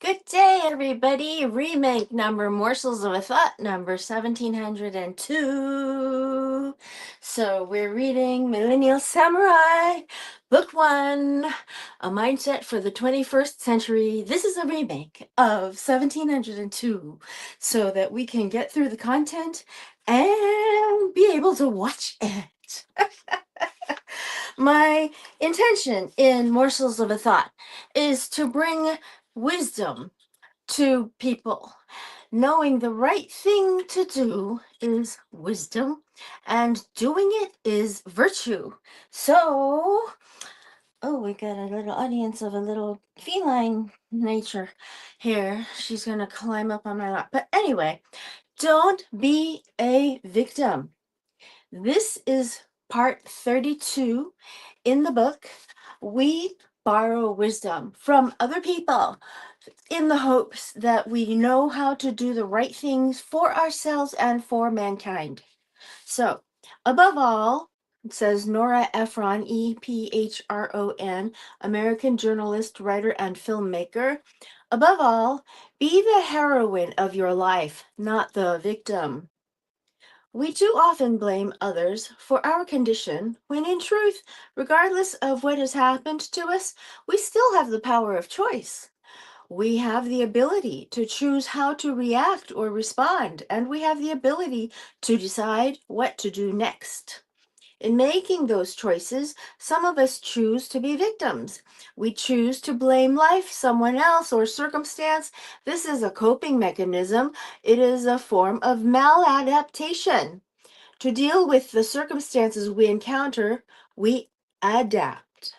Good day, everybody. Remake number Morsels of a Thought number 1702. So we're reading Millennial Samurai, Book 1, A Mindset for the 21st Century. This is a remake of 1702 so that we can get through the content and be able to watch it. My intention in Morsels of a Thought is to bring wisdom to people. Knowing the right thing to do is wisdom, and doing it is virtue. So, oh, we got a little audience of a little feline nature here. She's going to climb up on my lap. But anyway, don't be a victim. This is part 32 in the book. We borrow wisdom from other people in the hopes that we know how to do the right things for ourselves and for mankind. So, above all, it says Nora Ephron, Ephron, American journalist, writer, and filmmaker. Above all, be the heroine of your life, not the victim. We too often blame others for our condition, when in truth, regardless of what has happened to us, we still have the power of choice. We have the ability to choose how to react or respond, and we have the ability to decide what to do next. In making those choices, some of us choose to be victims. We choose to blame life, someone else, or circumstance. This is a coping mechanism. It is a form of maladaptation. To deal with the circumstances we encounter, we adapt.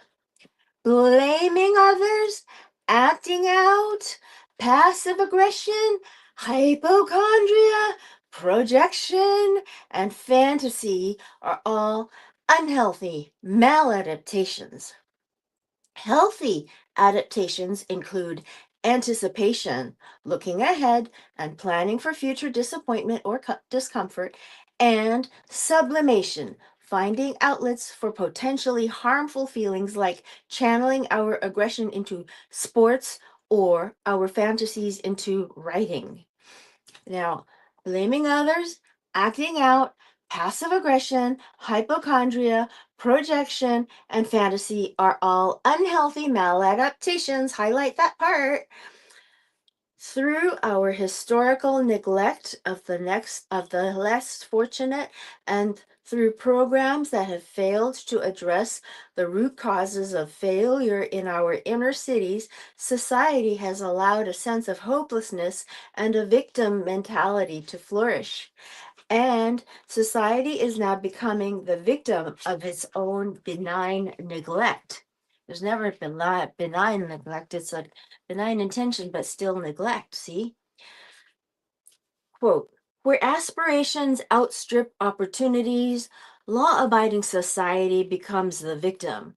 Blaming others, acting out, passive aggression, hypochondria, projection, and fantasy are all unhealthy maladaptations. Healthy adaptations include anticipation, looking ahead and planning for future disappointment or discomfort, and sublimation, finding outlets for potentially harmful feelings like channeling our aggression into sports or our fantasies into writing. Now, blaming others, acting out, passive aggression, hypochondria, projection, and fantasy are all unhealthy maladaptations. Highlight that part. Through our historical neglect of the less fortunate, and through programs that have failed to address the root causes of failure in our inner cities, society has allowed a sense of hopelessness and a victim mentality to flourish. And society is now becoming the victim of its own benign neglect. There's never been benign neglect. It's a benign intention, but still neglect. See? Quote, where aspirations outstrip opportunities, law abiding society becomes the victim.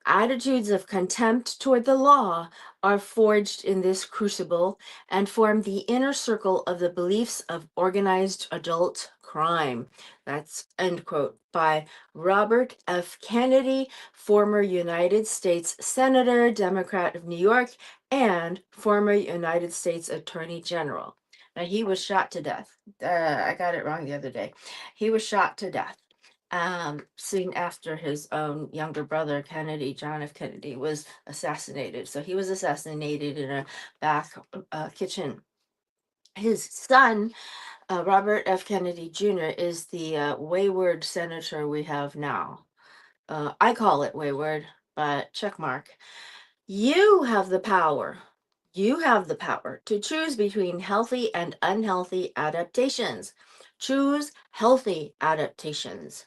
Attitudes of contempt toward the law are forged in this crucible and form the inner circle of the beliefs of organized adult crime. That's end quote by Robert F. Kennedy, former United States Senator, Democrat of New York, and former United States Attorney General. Now, he was shot to death. I got it wrong the other day. He was shot to death soon after his own younger brother, Kennedy, John F. Kennedy, was assassinated. So he was assassinated in a back kitchen. His son, Robert F. Kennedy Jr., is the wayward senator we have now. I call it wayward, but check mark. You have the power. You have the power to choose between healthy and unhealthy adaptations. Choose healthy adaptations.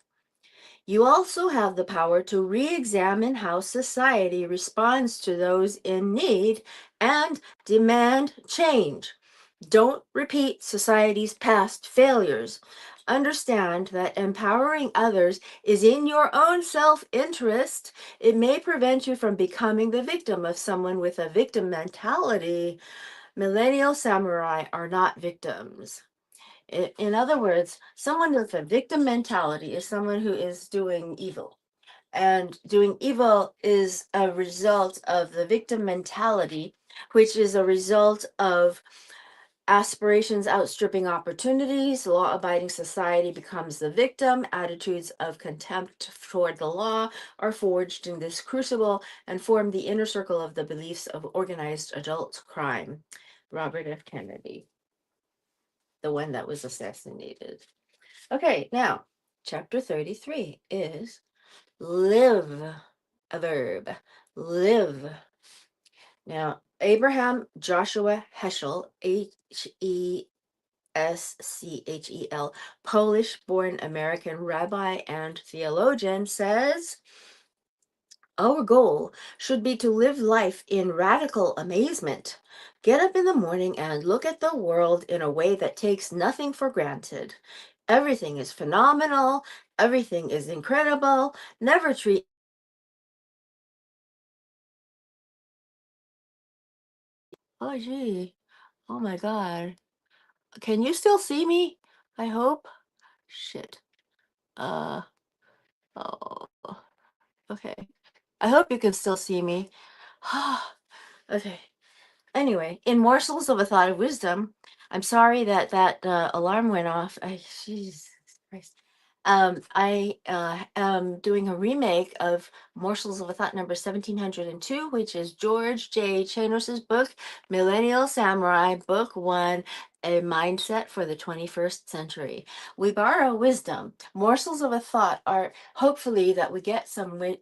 You also have the power to re examine how society responds to those in need and demand change. Don't repeat society's past failures. Understand that empowering others is in your own self interest. It may prevent you from becoming the victim of someone with a victim mentality. Millennial samurai are not victims. In other words, someone with a victim mentality is someone who is doing evil. And doing evil is a result of the victim mentality which is a result of aspirations outstripping opportunities. Law abiding society becomes the victim. Attitudes of contempt toward the law are forged in this crucible and form the inner circle of the beliefs of organized adult crime. Robert F. Kennedy, the one that was assassinated. Okay, now, chapter 33 is live, a verb. Live. Now, Abraham Joshua Heschel, Schel, Polish born American rabbi and theologian, says our goal should be to live life in radical amazement. Get up in the morning and look at the world in a way that takes nothing for granted. Everything is phenomenal, everything is incredible. Never treat. Oh, gee. Oh my God. Can you still see me? I hope. Shit. Uh, oh, okay. I hope you can still see me. Okay. Anyway, in morsels of a thought of wisdom, I'm sorry that alarm went off. Jesus Christ. I am doing a remake of Morsels of a Thought number 1702, which is George J. Chanos's book, Millennial Samurai, Book One, A Mindset for the 21st Century. We borrow wisdom. Morsels of a Thought are hopefully that we get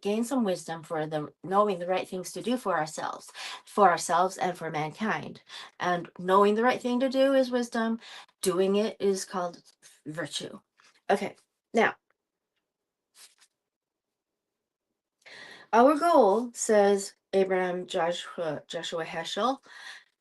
gain some wisdom for the knowing the right things to do for ourselves and for mankind. And knowing the right thing to do is wisdom. Doing it is called virtue. Okay. Now, our goal, says Abraham Joshua Heschel,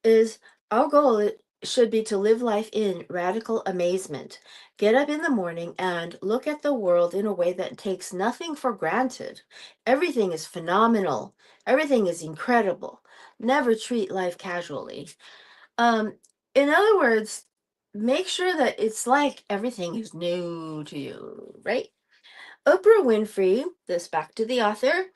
is our goal should be to live life in radical amazement. Get up in the morning and look at the world in a way that takes nothing for granted. Everything is phenomenal. Everything is incredible. Never treat life casually. Um, in other words, make sure that it's like everything is new to you, right? Oprah Winfrey, this back to the author.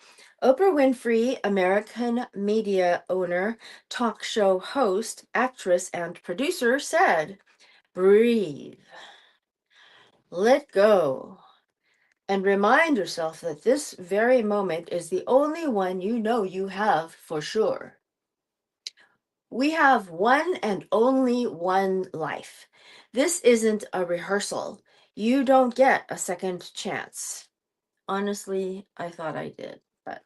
Oprah Winfrey, American media owner, talk show host, actress, and producer, said, breathe, let go, and remind yourself that this very moment is the only one you know you have for sure. We have one and only one life. This isn't a rehearsal. You don't get a second chance. Honestly, I thought I did, but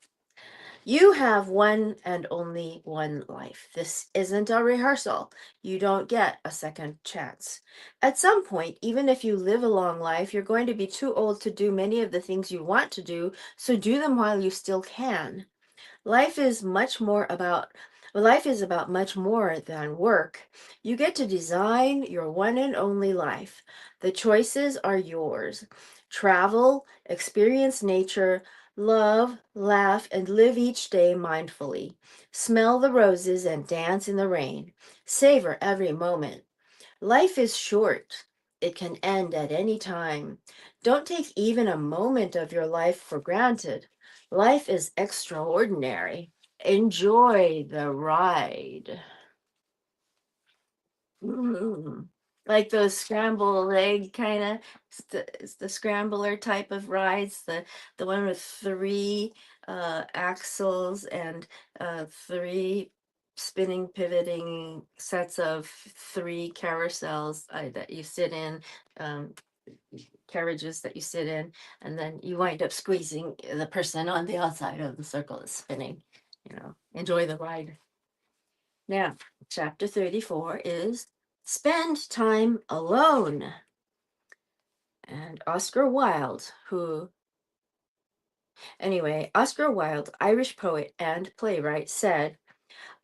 you have one and only one life. This isn't a rehearsal. You don't get a second chance. At some point, even if you live a long life, you're going to be too old to do many of the things you want to do, so do them while you still can. Life is much more about Life is about much more than work. You get to design your one and only life. The choices are yours. Travel, experience nature, love, laugh, and live each day mindfully. Smell the roses and dance in the rain. Savor every moment. Life is short. It can end at any time. Don't take even a moment of your life for granted. Life is extraordinary. Enjoy the ride. Mm. Like those scrambled egg kind of, it's the scrambler type of rides, the one with three axles and three spinning, pivoting sets of three carousels that you sit in, um, carriages that you sit in, and then you wind up squeezing the person on the outside of the circle that's spinning. Enjoy the ride. Now, chapter 34 is spend time alone. And Oscar Wilde, Irish poet and playwright, said,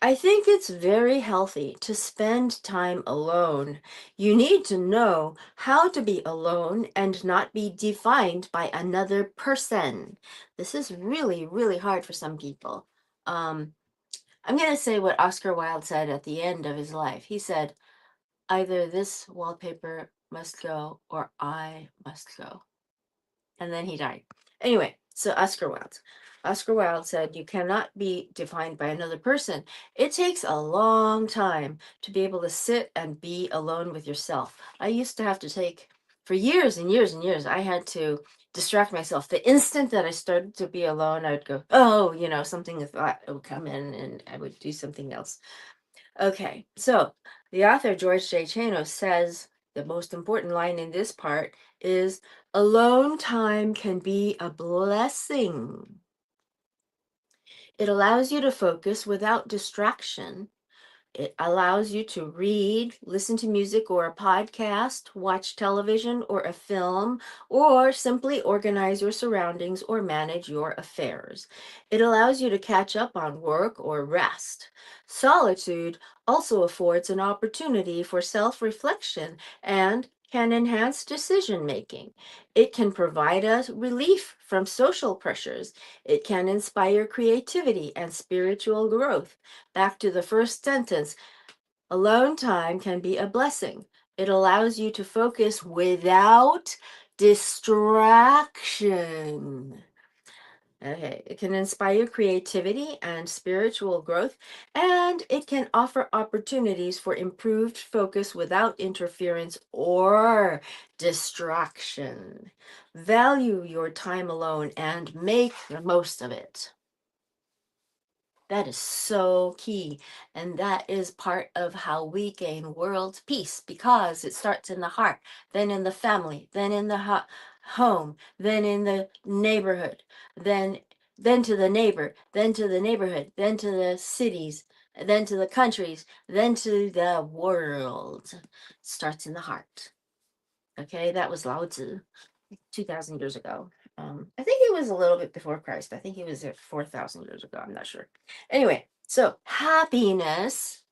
I think it's very healthy to spend time alone. You need to know how to be alone and not be defined by another person. This is really, really hard for some people. I'm going to say what Oscar Wilde said at the end of his life. He said, either this wallpaper must go or I must go. And then he died. Anyway, so Oscar Wilde. Oscar Wilde said, "You cannot be defined by another person." It takes a long time to be able to sit and be alone with yourself. I used to have to take, for years and years and years, I had to distract myself. The instant that I started to be alone, I would go, oh, something, a thought would come in and I would do something else. Okay, so the author, George J. Chanos, says the most important line in this part is, alone time can be a blessing. It allows you to focus without distraction. It allows you to read, listen to music or a podcast, watch television or a film, or simply organize your surroundings or manage your affairs. It allows you to catch up on work or rest. Solitude also affords an opportunity for self reflection and can enhance decision making. It can provide us relief from social pressures. It can inspire creativity and spiritual growth. Back to the first sentence, alone time can be a blessing. It allows you to focus without distraction. Okay, it can inspire creativity and spiritual growth, and it can offer opportunities for improved focus without interference or distraction. Value your time alone and make the most of it. That is so key. And that is part of how we gain world peace, because it starts in the heart, then in the family, then in the home, then in the neighborhood, then to the neighbor, then to the neighborhood, then to the cities, then to the countries, then to the world. It starts in the heart. Okay, that was Lao Tzu 2,000 years ago. I think he was a little bit before Christ. I think he was at 4,000 years ago. I'm not sure. Anyway, so happiness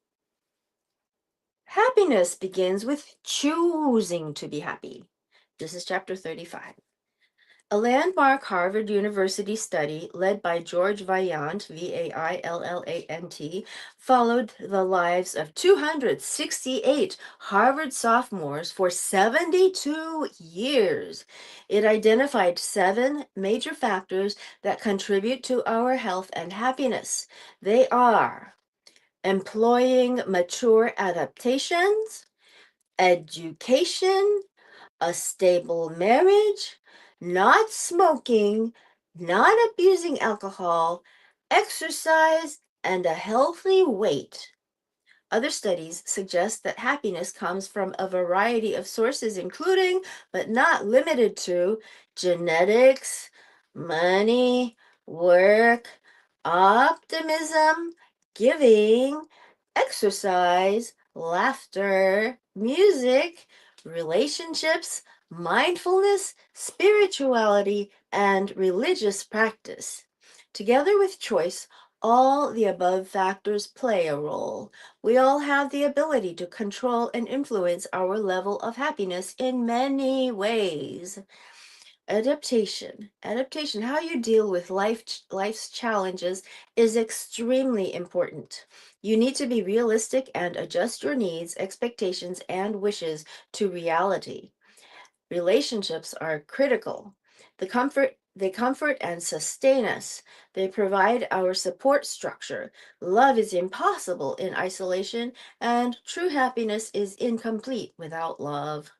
begins with choosing to be happy. This is chapter 35. A landmark Harvard University study led by George Vaillant, Vaillant, followed the lives of 268 Harvard sophomores for 72 years. It identified 7 major factors that contribute to our health and happiness. They are employing mature adaptations, education, a stable marriage, not smoking, not abusing alcohol, exercise, and a healthy weight. Other studies suggest that happiness comes from a variety of sources, including, but not limited to, genetics, money, work, optimism, giving, exercise, laughter, music, relationships, mindfulness, spirituality, and religious practice. Together with choice, all the above factors play a role. We all have the ability to control and influence our level of happiness in many ways. Adaptation, how you deal with life's challenges is extremely important. You need to be realistic and adjust your needs, expectations, and wishes to reality. Relationships are critical. They comfort and sustain us. They provide our support structure. Love is impossible in isolation, and true happiness is incomplete without love.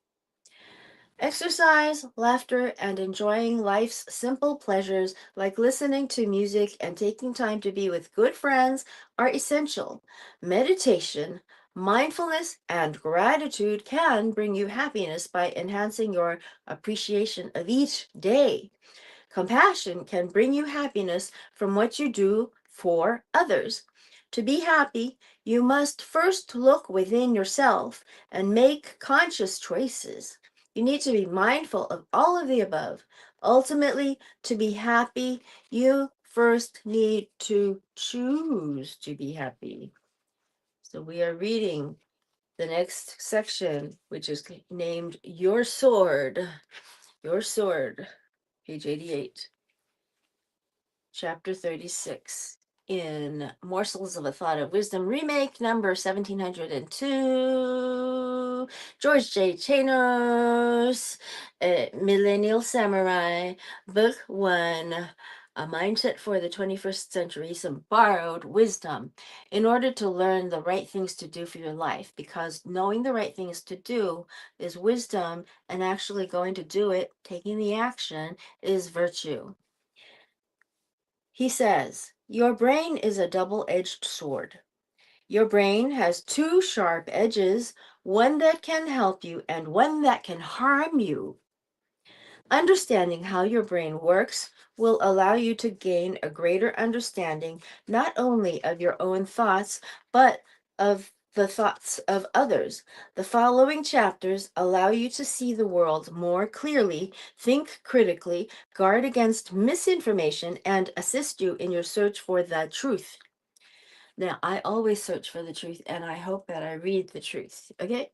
Exercise, laughter, and enjoying life's simple pleasures like listening to music and taking time to be with good friends are essential. Meditation, mindfulness, and gratitude can bring you happiness by enhancing your appreciation of each day. Compassion can bring you happiness from what you do for others. To be happy, you must first look within yourself and make conscious choices. You need to be mindful of all of the above. Ultimately, to be happy, you first need to choose to be happy. So we are reading the next section, which is named Your Sword. Your Sword, page 88. Chapter 36 in Morsels of a Thought of Wisdom, remake number 1702, George J. Chanos, Millennial Samurai, book 1, A mindset for the 21st century, some borrowed wisdom in order to learn the right things to do for your life, because knowing the right things to do is wisdom, and actually going to do it, taking the action, is virtue. He says, your brain is a double-edged sword. Your brain has two sharp edges, one that can help you and one that can harm you. Understanding how your brain works will allow you to gain a greater understanding not only of your own thoughts, but of the thoughts of others. The following chapters allow you to see the world more clearly, think critically, guard against misinformation, and assist you in your search for the truth. Now, I always search for the truth, and I hope that I read the truth, okay?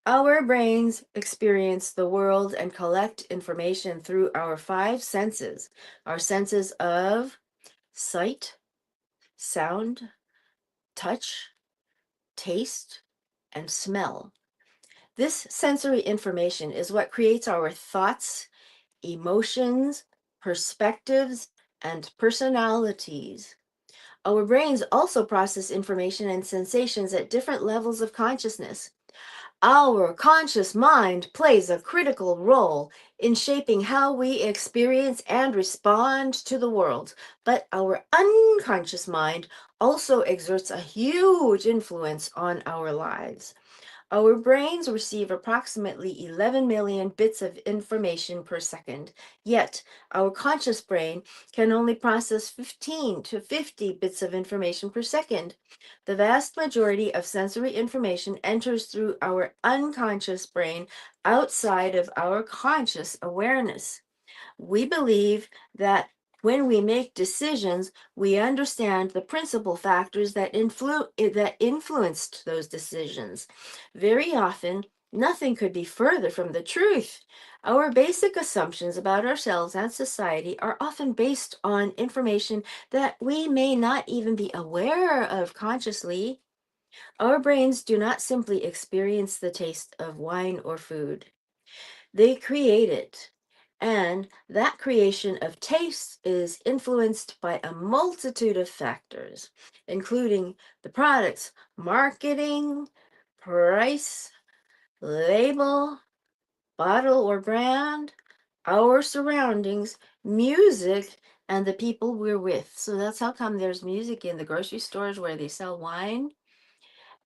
Our brains experience the world and collect information through our five senses. Our senses of sight, sound, touch, taste, and smell. This sensory information is what creates our thoughts, emotions, perspectives, and personalities. Our brains also process information and sensations at different levels of consciousness. Our conscious mind plays a critical role in shaping how we experience and respond to the world, but our unconscious mind also exerts a huge influence on our lives. Our brains receive approximately 11 million bits of information per second, yet our conscious brain can only process 15 to 50 bits of information per second. The vast majority of sensory information enters through our unconscious brain outside of our conscious awareness. We believe that when we make decisions, we understand the principal factors that influenced those decisions. Very often, nothing could be further from the truth. Our basic assumptions about ourselves and society are often based on information that we may not even be aware of consciously. Our brains do not simply experience the taste of wine or food. They create it. And that creation of taste is influenced by a multitude of factors, including the product's marketing, price, label, bottle or brand, our surroundings, music, and the people we're with. So that's how come there's music in the grocery stores where they sell wine,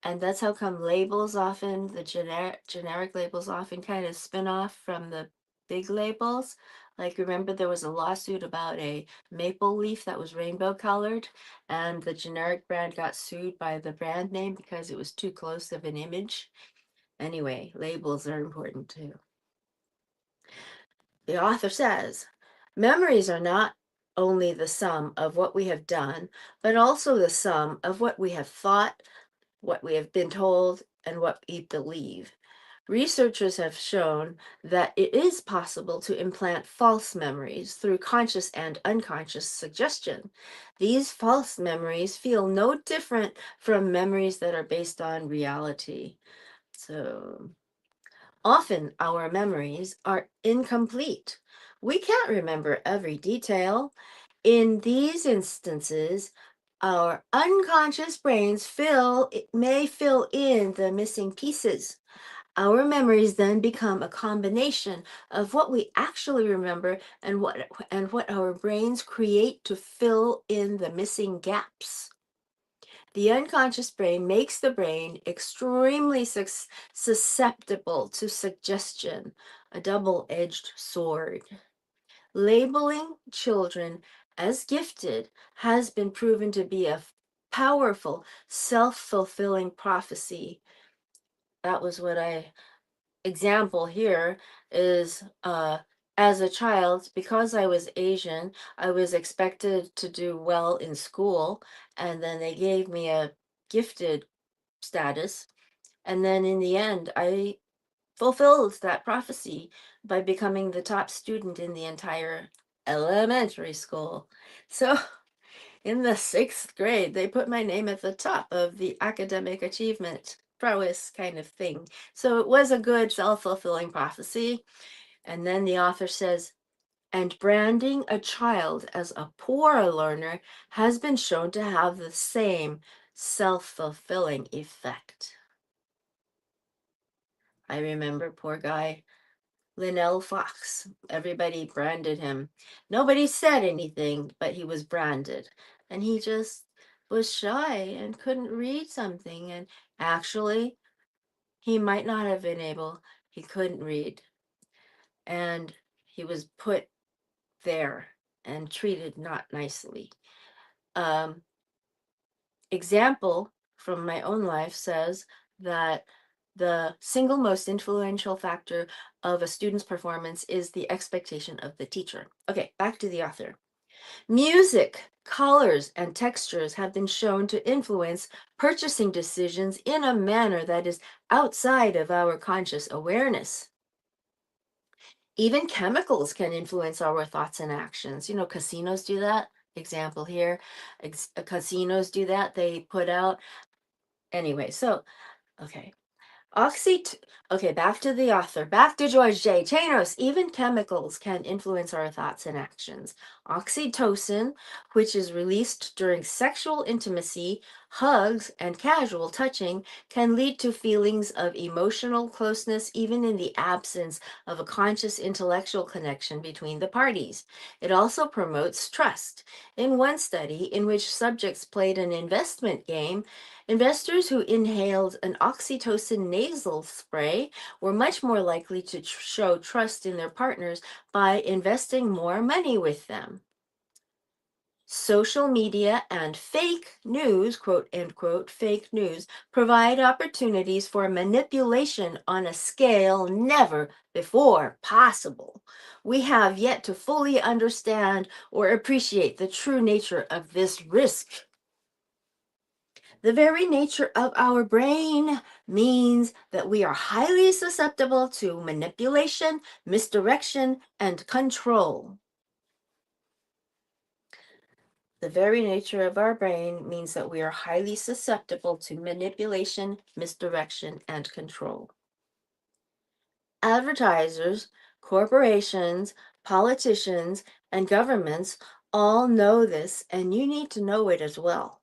and that's how come labels often, the generic labels often kind of spin off from the big labels. Like, remember there was a lawsuit about a maple leaf that was rainbow colored, and the generic brand got sued by the brand name because it was too close of an image. Anyway, labels are important too. The author says, memories are not only the sum of what we have done, but also the sum of what we have thought, what we have been told, and what we believe. Researchers have shown that it is possible to implant false memories through conscious and unconscious suggestion. These false memories feel no different from memories that are based on reality. So often our memories are incomplete. We can't remember every detail. In these instances, our unconscious brains may fill in the missing pieces. Our memories then become a combination of what we actually remember and what our brains create to fill in the missing gaps. The unconscious brain makes the brain extremely susceptible to suggestion, a double-edged sword. Labeling children as gifted has been proven to be a powerful, self-fulfilling prophecy. That was what I example here is as a child, because I was Asian, I was expected to do well in school, and then they gave me a gifted status. And then in the end, I fulfilled that prophecy by becoming the top student in the entire elementary school. So in the sixth grade, they put my name at the top of the academic achievement prowess kind of thing. So it was a good self fulfilling prophecy. And then the author says, And branding a child as a poor learner has been shown to have the same self-fulfilling effect. I remember poor guy Linnell Fox. Everybody branded him. Nobody said anything, but he was branded. And he just was shy and couldn't read something. And actually, he might not have been able, he couldn't read. And he was put there and treated not nicely. Um, Example from my own life says that the single most influential factor of a student's performance is the expectation of the teacher. Okay, back to the author. Music, colors, and textures have been shown to influence purchasing decisions in a manner that is outside of our conscious awareness. Even chemicals can influence our thoughts and actions. You know, casinos do that. Example here, casinos do that. They put out, anyway, so, okay. Okay, back to the author, back to George J. Chanos. Even chemicals can influence our thoughts and actions. Oxytocin, which is released during sexual intimacy, hugs, and casual touching, can lead to feelings of emotional closeness even in the absence of a conscious intellectual connection between the parties. It also promotes trust. In one study, in which subjects played an investment game, investors who inhaled an oxytocin nasal spray were much more likely to show trust in their partners by investing more money with them. Social media and fake news, quote unquote, fake news, provide opportunities for manipulation on a scale never before possible. We have yet to fully understand or appreciate the true nature of this risk. The very nature of our brain means that we are highly susceptible to manipulation, misdirection, and control. The very nature of our brain means that we are highly susceptible to manipulation, misdirection, and control. Advertisers, corporations, politicians, and governments all know this, and you need to know it as well.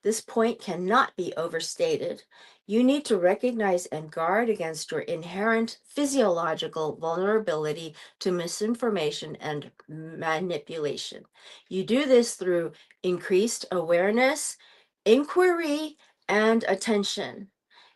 This point cannot be overstated. You need to recognize and guard against your inherent physiological vulnerability to misinformation and manipulation. You do this through increased awareness, inquiry, and attention.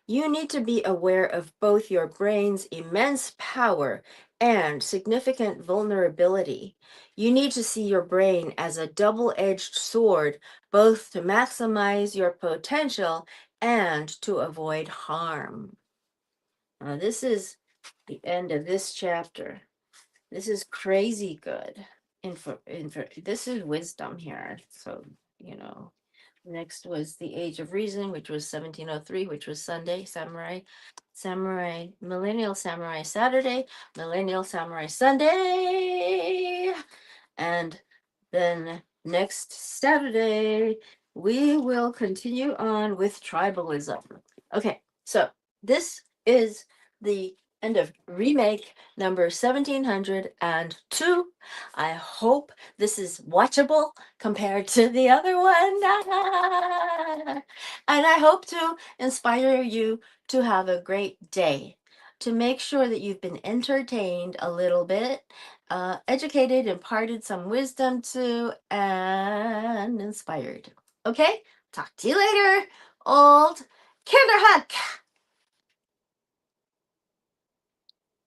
You need to be aware of both your brain's immense power and significant vulnerability. You need to see your brain as a double-edged sword, both to maximize your potential and to avoid harm. Now, this is the end of this chapter. This is crazy good. This is wisdom here. So, you know, next was The Age of Reason, which was 1703, which was Sunday, Millennial Samurai Saturday, Millennial Samurai Sunday. And then next Saturday, we will continue on with tribalism. Okay, so this is the end of remake number 1702. I hope this is watchable compared to the other one. And I hope to inspire you to have a great day, to make sure that you've been entertained a little bit, educated, imparted some wisdom to, and inspired. Okay, talk to you later, old Kinderhook.